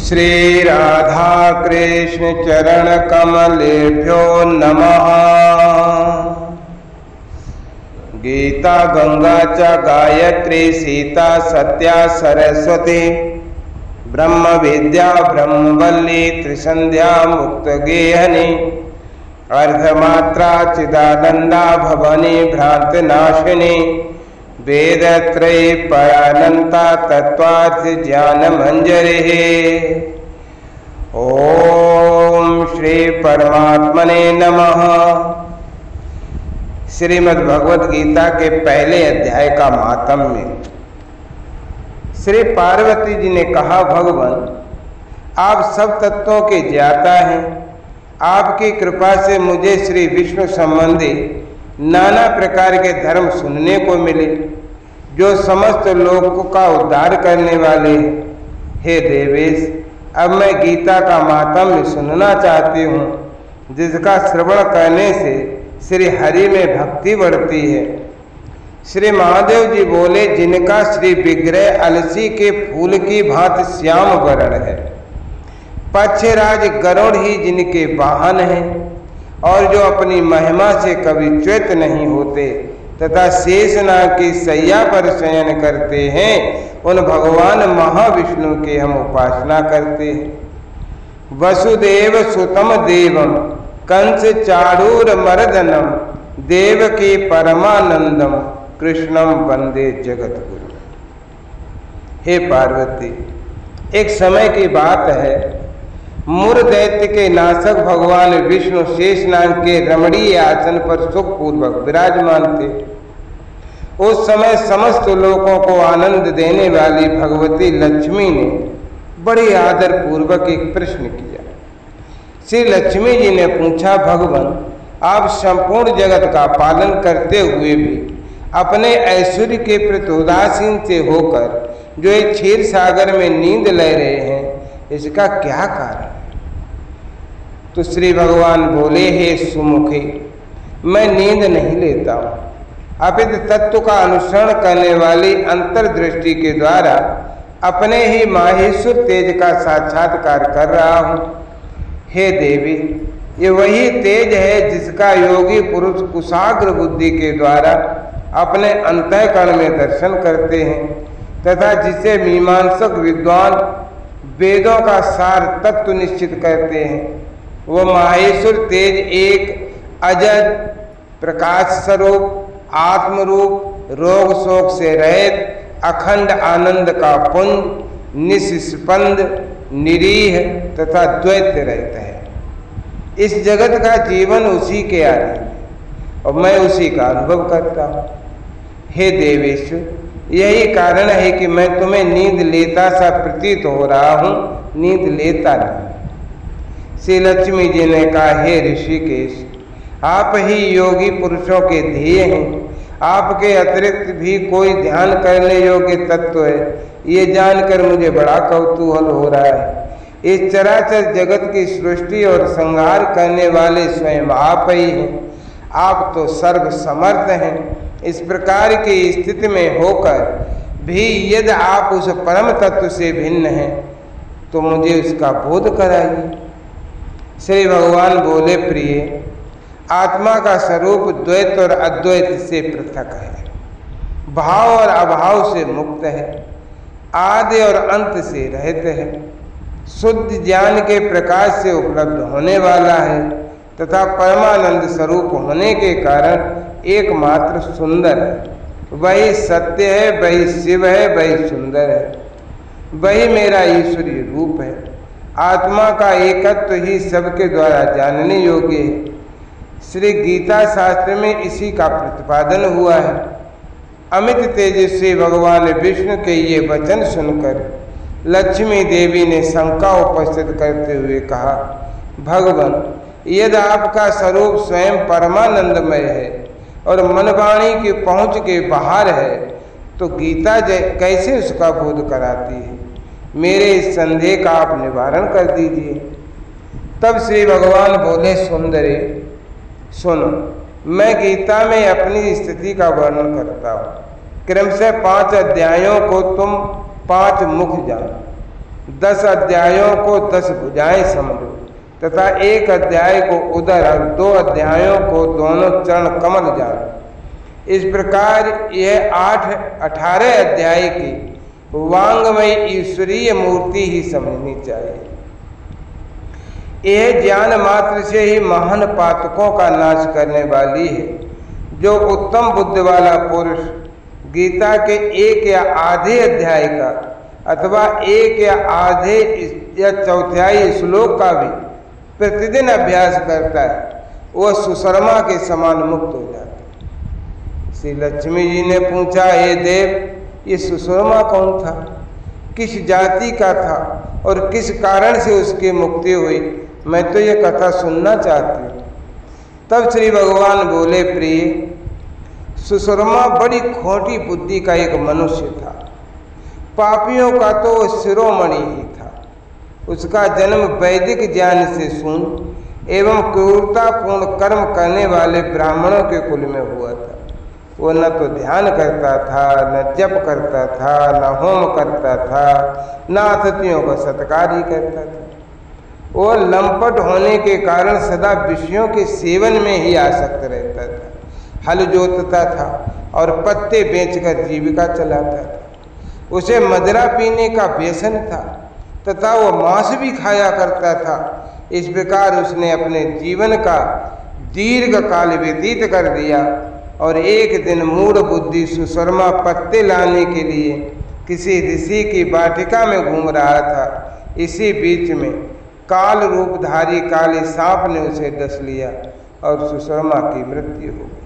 श्री राधा कृष्ण चरण कमलेभ्यो नमः। गीता गंगा च गायत्री सीता सत्या सरस्वती ब्रह्म विद्या ब्रह्मवल्ली त्रिसंध्या मुक्त गेहनी अर्धमात्रा चिदानंदा भवानी भ्रांत नाशिनी वेदत्रयी परानंता तत्वार्थ ज्ञान मंजरी। ओम श्री परमात्मने नमः। श्रीमद् भगवद गीता के पहले अध्याय का महात्म्य। श्री पार्वती जी ने कहा, भगवान आप सब तत्वों के ज्ञाता हैं। आपकी कृपा से मुझे श्री विष्णु संबंधी नाना प्रकार के धर्म सुनने को मिले जो समस्त लोगों का उद्धार करने वाले हैं। हे देवेश, अब मैं गीता का महात्म्य सुनना चाहती हूँ जिसका श्रवण करने से श्री हरि में भक्ति बढ़ती है। श्री महादेव जी बोले, जिनका श्री विग्रह अलसी के फूल की भांति श्याम वर्ण है, पक्षराज गरुड़ ही जिनके वाहन हैं और जो अपनी महिमा से कभी च्युत नहीं होते तथा शेषनाग की सैया पर शयन करते हैं, उन भगवान महाविष्णु के हम उपासना करते हैं। वसुदेव सुतम देवम कंस चाणूर मर्दनम देवकी परमानंदम कृष्णम वंदे जगत गुरु। हे पार्वती, एक समय की बात है, मुर दैत्य के नाशक भगवान विष्णु शेषनाग के रमणीय आसन पर सुखपूर्वक विराजमान थे। उस समय समस्त लोगों को आनंद देने वाली भगवती लक्ष्मी ने बड़ी आदर पूर्वक एक प्रश्न किया। श्री लक्ष्मी जी ने पूछा, भगवान आप संपूर्ण जगत का पालन करते हुए भी अपने ऐश्वर्य के प्रति उदासीन से होकर जो एक क्षीर सागर में नींद ले रहे हैं, इसका क्या कारण? तो श्री भगवान बोले, हे सुमुखे, मैं नींद नहीं लेता हूँ, अपितु तत्व का अनुसरण करने वाली अंतर्दृष्टि के द्वारा अपने ही माहेश्वर तेज का साक्षात्कार कर रहा हूँ। हे देवी, ये वही तेज है जिसका योगी पुरुष कुशाग्र बुद्धि के द्वारा अपने अंतःकरण में दर्शन करते हैं तथा जिसे मीमांसक विद्वान वेदों का सार तत्व निश्चित करते हैं। वो माहेश्वर तेज एक अजर प्रकाश स्वरूप आत्मरूप रोग शोक से रहित अखंड आनंद का पुंज निष्स्पंद निरीह तथा द्वैत रहित है। इस जगत का जीवन उसी के अधीन है और मैं उसी का अनुभव करता हूँ। हे देवेश्वर, यही कारण है कि मैं तुम्हें नींद लेता सा प्रतीत हो रहा हूँ, नींद लेता नहीं। श्री लक्ष्मी जी ने कहा, हे ऋषिकेश, आप ही योगी पुरुषों के ध्येय हैं। आपके अतिरिक्त भी कोई ध्यान करने योग्य तत्व है, ये जानकर मुझे बड़ा कौतूहल हो रहा है। इस चराचर जगत की सृष्टि और संहार करने वाले स्वयं आप ही हैं। आप तो सर्व समर्थ हैं। इस प्रकार की स्थिति में होकर भी यदि आप उस परम तत्व से भिन्न हैं तो मुझे उसका बोध कराइए। श्री भगवान बोले, प्रिय, आत्मा का स्वरूप द्वैत और अद्वैत से पृथक है, भाव और अभाव से मुक्त है, आदि और अंत से रहित है, शुद्ध ज्ञान के प्रकाश से उपलब्ध होने वाला है तथा परमानंद स्वरूप होने के कारण एकमात्र सुंदर है। वही सत्य है, वही शिव है, वही सुंदर है, वही मेरा ईश्वरीय रूप है। आत्मा का एकत्व ही सबके द्वारा जानने योग्य है। श्री गीता शास्त्र में इसी का प्रतिपादन हुआ है। अमित तेजस्वी भगवान विष्णु के ये वचन सुनकर लक्ष्मी देवी ने शंका उपस्थित करते हुए कहा, भगवान, यदि आपका स्वरूप स्वयं परमानंदमय है और मनवाणी की पहुँच के बाहर है तो गीता कैसे उसका बोध कराती है? मेरे इस संदेह का आप निवारण कर दीजिए। तब श्री भगवान बोले, सुंदरी सुनो, मैं गीता में अपनी स्थिति का वर्णन करता हूँ। क्रमशः 5 अध्यायों को तुम 5 मुख जानो। 10 अध्यायों को 10 भुजाएं समझो तथा एक अध्याय को उदर और 2 अध्यायों को दोनों चरण कमल जानो। इस प्रकार यह 18 अध्याय की वांगमय ईश्वरीय मूर्ति ही समझनी चाहिए। यह ज्ञान मात्र से ही महान पातकों का नाश करने वाली है। जो उत्तम बुद्धि वाला पुरुष गीता के 1 या आधे अध्याय का अथवा 1 या आधे या चौथाई श्लोक का भी प्रतिदिन अभ्यास करता है, वह सुशर्मा के समान मुक्त हो जाता है। श्री लक्ष्मी जी ने पूछा, हे देव, ये सुशर्मा कौन था, किस जाति का था और किस कारण से उसकी मुक्ति हुई? मैं तो ये कथा सुनना चाहती हूँ। तब श्री भगवान बोले, प्रिय, सुशर्मा बड़ी खोटी बुद्धि का एक मनुष्य था। पापियों का तो वो शिरोमणि ही था। उसका जन्म वैदिक ज्ञान से शून्य एवं क्रूरतापूर्ण कर्म करने वाले ब्राह्मणों के कुल में हुआ था। वो न तो ध्यान करता था, न जप करता था, न होम करता था, न अतिथियों का सत्कार ही करता था। वो लंपट होने के कारण सदा विषयों के सेवन में ही आसक्त रहता था। हल जोतता था और पत्ते बेचकर जीविका चलाता था। उसे मदिरा पीने का व्यसन था तथा वो मांस भी खाया करता था। इस प्रकार उसने अपने जीवन का दीर्घ काल व्यतीत कर दिया और एक दिन मूढ़ बुद्धि सुशर्मा पत्ते लाने के लिए किसी ऋषि की वाटिका में घूम रहा था। इसी बीच में काल रूपधारी काले सांप ने उसे डस लिया और सुशर्मा की मृत्यु हो गई।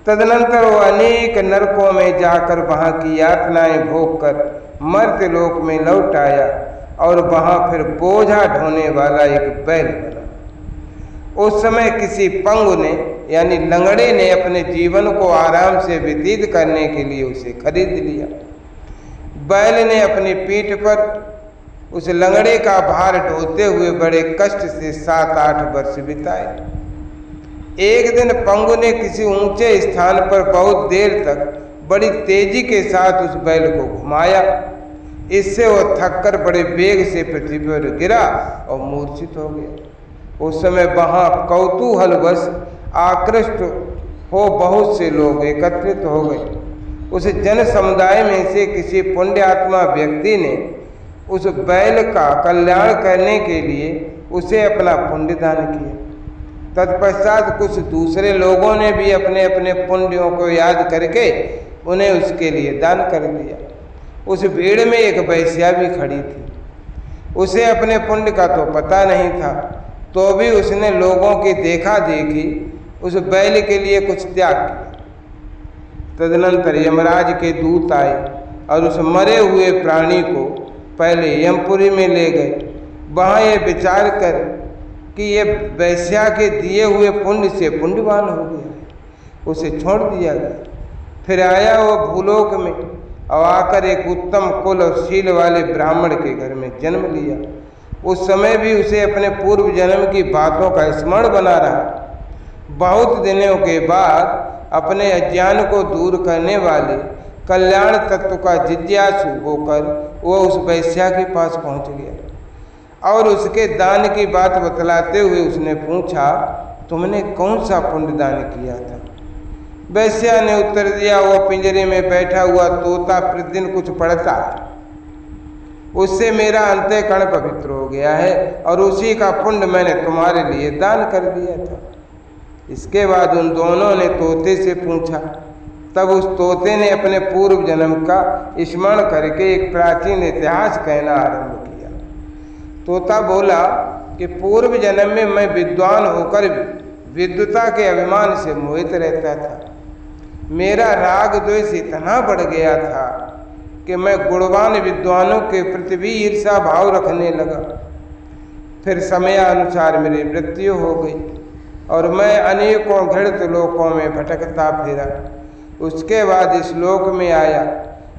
तदनंतर वो अनेक नरकों में जाकर वहाँ की यातनाएं भोग कर मर्त्य लोक में लौट आया और वहाँ फिर बोझा ढोने वाला एक बैल बना। उस समय किसी पंगु ने यानी लंगड़े ने अपने जीवन को आराम से व्यतीत करने के लिए उसे खरीद लिया। बैल ने अपनी पीठ पर उस लंगड़े का भार ढोते हुए बड़े कष्ट से 7-8 वर्ष बिताए। एक दिन पंगु ने किसी ऊंचे स्थान पर बहुत देर तक बड़ी तेजी के साथ उस बैल को घुमाया। इससे वह थककर बड़े वेग से पृथ्वी पर गिरा और मूर्छित हो गया। उस समय वहाँ कौतूहलवश आकृष्ट हो बहुत से लोग एकत्रित हो गए। उस जन समुदाय में से किसी पुण्यात्मा व्यक्ति ने उस बैल का कल्याण करने के लिए उसे अपना पुण्य दान किया। तत्पश्चात कुछ दूसरे लोगों ने भी अपने अपने पुण्यों को याद करके उन्हें उसके लिए दान कर दिया। उस भीड़ में एक वैश्या भी खड़ी थी। उसे अपने पुण्य का तो पता नहीं था, तो भी उसने लोगों की देखा देखी उस बैल के लिए कुछ त्याग किया। तदनंतर यमराज के दूत आए और उस मरे हुए प्राणी को पहले यमपुरी में ले गए। वहाँ ये विचार कर कि ये वैश्या के दिए हुए पुण्य से पुण्यवान हो गया, उसे छोड़ दिया गया। फिर आया वो भूलोक में और आकर एक उत्तम कुल और शील वाले ब्राह्मण के घर में जन्म लिया। उस समय भी उसे अपने पूर्व जन्म की बातों का स्मरण बना रहा। बहुत दिनों के बाद अपने अज्ञान को दूर करने वाले कल्याण तत्व का जिज्ञासु होकर वह उस वैश्या के पास पहुंच गया और उसके दान की बात बतलाते हुए उसने पूछा, तुमने कौन सा पुण्य दान किया था? वैश्या ने उत्तर दिया, वह पिंजरे में बैठा हुआ तोता प्रतिदिन कुछ पढ़ता है, उससे मेरा अंतःकरण पवित्र हो गया है और उसी का पुण्य मैंने तुम्हारे लिए दान कर दिया था। इसके बाद उन दोनों ने तोते से पूछा। तब उस तोते ने अपने पूर्व जन्म का स्मरण करके एक प्राचीन इतिहास कहना आरंभ किया। तोता बोला कि पूर्व जन्म में मैं विद्वान होकर विद्वता के अभिमान से मोहित रहता था। मेरा राग द्वेष इतना बढ़ गया था कि मैं गुणवान विद्वानों के प्रति भी ईर्षा भाव रखने लगा। फिर समयानुसार मेरी मृत्यु हो गई और मैं अनेकों घृत लोकों में भटकता फिरा। उसके बाद इस लोक में आया।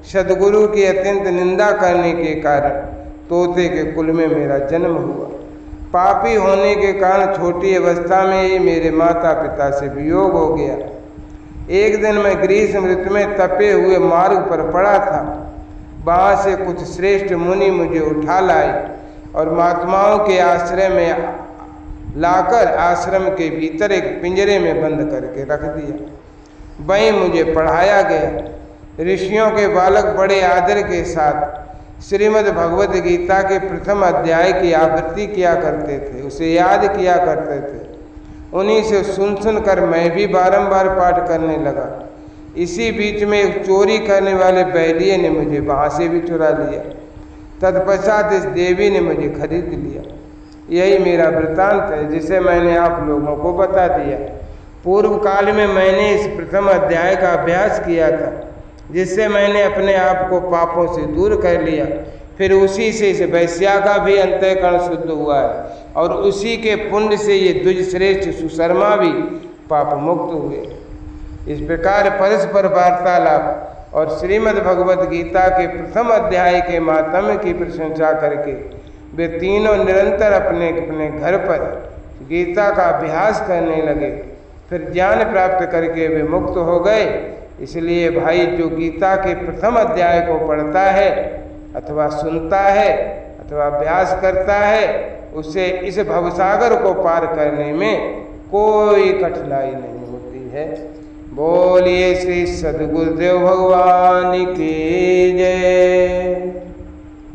सदगुरु की अत्यंत निंदा करने के कारण तोते के कुल में मेरा जन्म हुआ। पापी होने के कारण छोटी अवस्था में ही मेरे माता पिता से वियोग हो गया। एक दिन मैं ग्रीष्म ऋतु में तपे हुए मार्ग पर पड़ा था। वहाँ से कुछ श्रेष्ठ मुनि मुझे उठा लाए और महात्माओं के आश्रय में लाकर आश्रम के भीतर एक पिंजरे में बंद करके रख दिया। वहीं मुझे पढ़ाया गया। ऋषियों के बालक बड़े आदर के साथ श्रीमद् भगवद गीता के प्रथम अध्याय की आवृत्ति किया करते थे, उसे याद किया करते थे। उन्हीं से सुन सुन कर मैं भी बारंबार पाठ करने लगा। इसी बीच में एक चोरी करने वाले बैलिये ने मुझे वहाँ से भी चुरा लिया। तत्पश्चात इस देवी ने मुझे खरीद लिया। यही मेरा वृत्तांत है जिसे मैंने आप लोगों को बता दिया। पूर्व काल में मैंने इस प्रथम अध्याय का अभ्यास किया था, जिससे मैंने अपने आप को पापों से दूर कर लिया। फिर उसी से इस वैश्या का भी अंतःकरण शुद्ध हुआ है और उसी के पुण्य से ये द्विजश्रेष्ठ सुशर्मा भी पाप मुक्त हुए। इस प्रकार परस्पर वार्तालाप और श्रीमद् भगवद गीता के प्रथम अध्याय के मातम्य की प्रशंसा करके वे तीनों निरंतर अपने अपने घर पर गीता का अभ्यास करने लगे। फिर ज्ञान प्राप्त करके वे मुक्त हो गए। इसलिए भाई, जो गीता के प्रथम अध्याय को पढ़ता है अथवा सुनता है अथवा अभ्यास करता है, उसे इस भवसागर को पार करने में कोई कठिनाई नहीं होती है। बोलिए श्री सद्गुरुदेव भगवान की जय।